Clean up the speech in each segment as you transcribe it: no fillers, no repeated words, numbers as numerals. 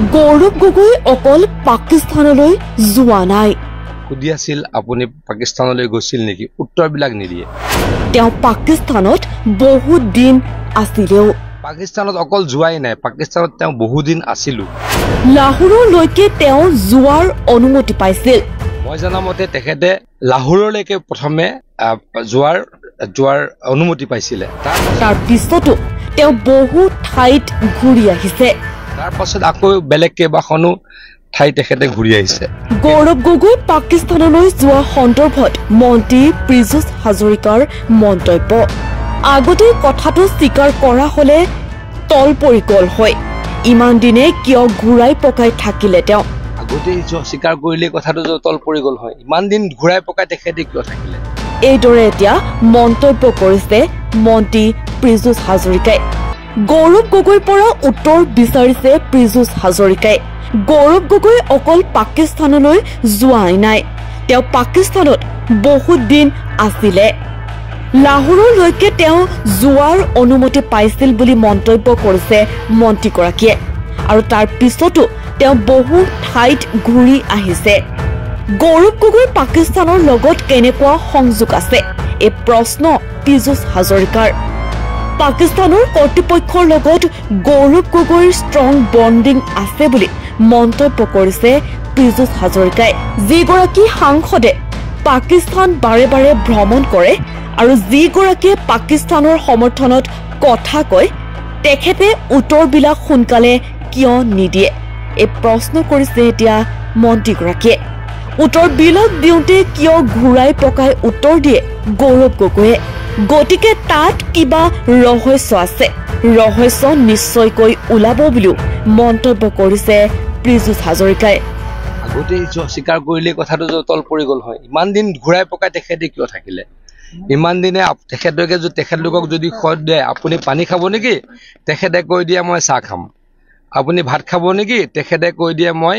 গৌৰৱ গগৈ অকল পাকিস্তানলৈ যোৱা নাই। সুধি আছিল আপুনি পাকিস্তানলৈ গৈছিল নেকি? উত্তৰবিলাক নিদিয়ে। তেওঁ পাকিস্তানত বহুত দিন আছিলেও। পাকিস্তানত অকল যোৱাই নাই, পাকিস্তানত তেওঁ বহুদিন আছিলো। লাহোৰলৈকে তেওঁ যোৱাৰ অনুমতি পাইছিল। মই জনামতে তেখেতে লাহোৰলৈকে প্ৰথমে যোৱাৰ অনুমতি পাইছিলে। তাৰ পিছতো তেওঁ বহু ঠাইত ঘূৰি আহিছে। তাৰ পাছত আকৌ বেলেগ কেইবাখনো ঠাই তেখেতে ঘূৰি আহিছে। গৌৰৱ গগৈ পাকিস্তানলৈ যোৱা সন্দৰ্ভত মন্ত্ৰী পীযুষ হাজৰিকাৰ মন্তব্য। আগতে কথাটো স্বীকাৰ কৰা হলে তল পৰি গল হয়। ইমান দিনে কিয় ঘূৰাই পকাই থাকিলে তেওঁ? আগতে স্বীকাৰ কৰিলে কথাটো তল পৰি গল হয়। ইমান দিন ঘূৰাই পকাই তেখেতে কিয় থাকিলে? এইদৰে এতিয়া মন্তব্য কৰিছে মন্ত্ৰী পীযুষ হাজৰিকাই। গৌৰৱ গগৈৰ পৰা উত্তৰ বিচাৰিছে পীযুষ হাজৰিকাই। গৌৰৱ গগৈ অকল পাকিস্তানলৈ যোৱাই নাই, তেওঁ পাকিস্তানত বহুত দিন আছিলে। লাহোৰলৈকে তেওঁ যোৱাৰ অনুমতি পাইছিল বুলি মন্তব্য কৰিছে মন্ত্ৰীগৰাকীয়ে। আৰু তাৰ পিছতো তেওঁ বহু ঠাইত ঘূৰি আহিছে। গৌৰৱ গগৈ পাকিস্তানৰ লগত কেনেকুৱা সংযোগ আছে, এই প্ৰশ্ন পীযুষ হাজৰিকাৰ। পাকিস্তানৰ কৰ্তৃপক্ষৰ লগত গৌৰৱ গগৈৰ ষ্ট্ৰং বণ্ডিং আছে বুলি মন্তব্য কৰিছে পীযুষ হাজৰিকাই। যিগৰাকী সাংসদে পাকিস্তান বাৰে বাৰে ভ্ৰমণ কৰে আৰু যিগৰাকীয়ে পাকিস্তানৰ সমৰ্থনত কথা কয়, তেখেতে উত্তৰবিলাক সোনকালে কিয় নিদিয়ে, এই প্ৰশ্ন কৰিছে এতিয়া মন্ত্ৰীগৰাকীয়ে। উত্তৰবিলাক দিওঁতে কিয় ঘূৰাই পকাই উত্তৰ দিয়ে গৌৰৱ গগৈয়ে? গতিকে তাত কিবা ৰহস্য আছে। ৰহস্য নিশ্চয়কৈ ওলাব বুলিও মন্তব্য কৰিছে পীযুষ হাজৰিকাই। আগতে স্বীকাৰ কৰিলে কথাটো তল পৰি গল হয়। ইমান দিন ঘূৰাই পকাই তেখেতে কিয় থাকিলে? ইমান দিনে তেখেতলোকক যদি সোধে আপুনি পানী খাব নেকি, তেখেতে কৈ দিয়ে মই চাহ খাম। আপুনি ভাত খাব নেকি, তেখেতে কৈ দিয়ে মই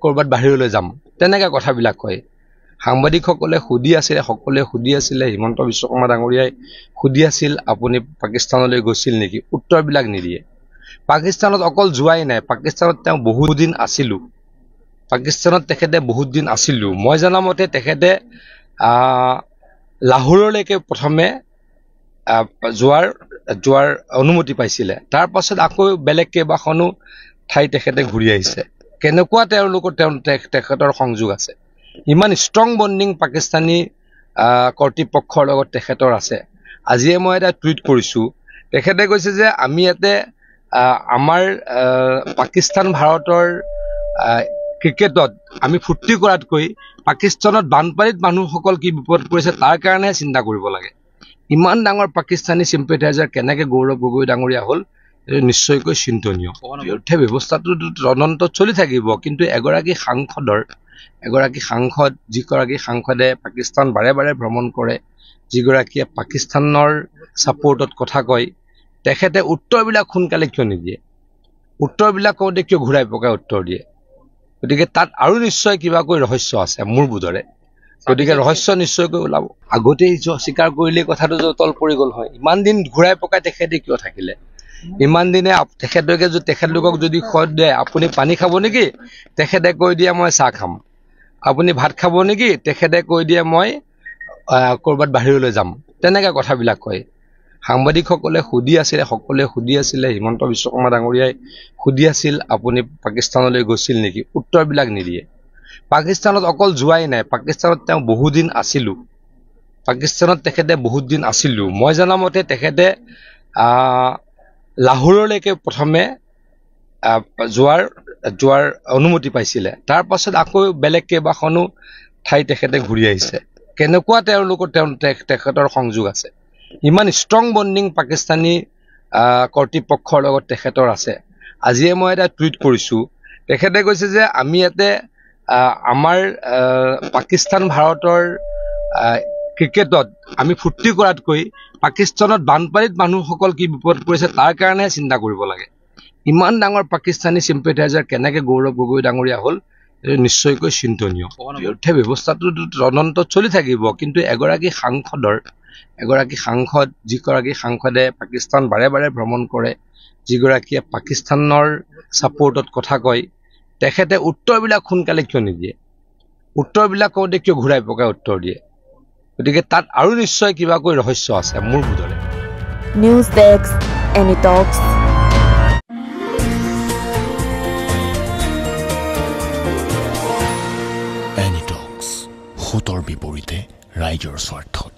ক'ৰবাত বাহিৰলৈ যাম। তেনেকৈ কথাবিলাক কয়। সাংবাদিকসকলে সুধি আছিলে, সকলোৱে সুধি আছিলে, হিমন্ত বিশ্ব শৰ্মা ডাঙৰীয়াই সুধি আছিল আপুনি পাকিস্তানলৈ গৈছিল নেকি? উত্তৰবিলাক নিদিয়ে। পাকিস্তানত অকল যোৱাই নাই, পাকিস্তানত তেওঁ বহুদিন আছিলো। পাকিস্তানত তেখেতে বহুত দিন আছিলো। মই জনামতে তেখেতে লাহোৰলৈকে প্ৰথমে যোৱাৰ অনুমতি পাইছিলে। তাৰ পাছত আকৌ বেলেগ কেইবাখনো ঠাই তেখেতে ঘূৰি আহিছে। কেনেকুৱা তেখেতৰ সংযোগ আছে? ইমান ষ্ট্ৰং বণ্ডিং পাকিস্তানী কৰ্তৃপক্ষৰ লগত তেখেতৰ আছে। আজিয়ে মই এটা টুইট কৰিছো, তেখেতে কৈছে যে আমি ইয়াতে আমাৰ পাকিস্তান ভাৰতৰ ক্ৰিকেটত আমি ফূৰ্তি কৰাতকৈ পাকিস্তানত বানপানীত মানুহসকল কি বিপদ পৰিছে তাৰ কাৰণেহে চিন্তা কৰিব লাগে। ইমান ডাঙৰ পাকিস্তানী চিম্পেথাইজাৰ কেনেকে গৌৰৱ গগৈ ডাঙৰীয়া হ'ল, এইটো নিশ্চয়কৈ চিন্তনীয়। বিৰুদ্ধে ব্যৱস্থাটো তদন্তত চলি থাকিব, কিন্তু যিগৰাকী সাংসদে পাকিস্তান বাৰে বাৰে ভ্ৰমণ কৰে, যিগৰাকীয়ে পাকিস্তানৰ ছাপোৰ্টত কথা কয়, তেখেতে উত্তৰবিলাক সোনকালে কিয় নিদিয়ে? উত্তৰবিলাক কওঁতে কিয় ঘূৰাই পকাই উত্তৰ দিয়ে? গতিকে তাত আৰু নিশ্চয় কিবাকৈ ৰহস্য আছে মোৰ বোধৰে। গতিকে ৰহস্য নিশ্চয়কৈ ওলাব। আগতেই স্বীকাৰ কৰিলে কথাটো তল পৰি গল হয়। ইমান দিন ঘূৰাই পকাই তেখেতে কিয় থাকিলে? ইমান দিনে তেখেতলোকক যদি সোধে আপুনি পানী খাব নেকি, তেখেতে কৈ দিয়ে মই চাহ খাম। আপুনি ভাত খাব নেকি, তেখেতে কৈ দিয়ে মই ক'ৰবাত বাহিৰলৈ যাম। তেনেকৈ কথাবিলাক কয়। সাংবাদিকসকলে সুধি আছিলে, সকলোৱে সুধি আছিলে, হিমন্ত বিশ্ব শৰ্মা ডাঙৰীয়াই সুধি আছিল আপুনি পাকিস্তানলৈ গৈছিল নেকি? উত্তৰবিলাক নিদিয়ে। পাকিস্তানত অকল যোৱাই নাই, পাকিস্তানত তেওঁ বহুদিন আছিলো। পাকিস্তানত তেখেতে বহুত দিন আছিলো। মই জনামতে তেখেতে লাহোৰলৈকে প্ৰথমে যোৱাৰ অনুমতি পাইছিলে। তাৰ পাছত আকৌ বেলেগ কেইবাখনো ঠাই তেখেতে ঘূৰি আহিছে। কেনেকুৱা তেখেতৰ সংযোগ আছে? ইমান ষ্ট্ৰং বণ্ডিং পাকিস্তানী কৰ্তৃপক্ষৰ লগত তেখেতৰ আছে। আজিয়ে মই এটা টুইট কৰিছো, তেখেতে কৈছে যে আমি ইয়াতে আমাৰ পাকিস্তান ভাৰতৰ ক্ৰিকেটত আমি ফূৰ্তি কৰাতকৈ পাকিস্তানত বানপানীত মানুহসকল কি বিপদ পৰিছে তাৰ কাৰণেহে চিন্তা কৰিব লাগে। ইমান ডাঙৰ পাকিস্তানী চিম্পেথাইজাৰ কেনেকে গৌৰৱ গগৈ ডাঙৰীয়া হ'ল, এইটো নিশ্চয়কৈ চিন্তনীয়। বিৰুদ্ধে ব্যৱস্থাটো তদন্তত চলি থাকিব, কিন্তু এগৰাকী এগৰাকী সাংসদ, যিগৰাকী সাংসদে পাকিস্তান বাৰে বাৰে ভ্ৰমণ কৰে, যিগৰাকীয়ে পাকিস্তানৰ ছাপোৰ্টত কথা কয়, তেখেতে উত্তৰবিলাক সোনকালে কিয় নিদিয়ে? উত্তৰবিলাক কওঁতে কিয় ঘূৰাই পকাই উত্তৰ দিয়ে? গতিকে তাত আৰু নিশ্চয় কিবাকৈ ৰহস্য আছে মোৰ বোধৰে। নিউজ ডেস্ক, এনি টক্স। এনি টক্স, সতৰ বিপৰীতে ৰাইজৰ স্বাৰ্থত।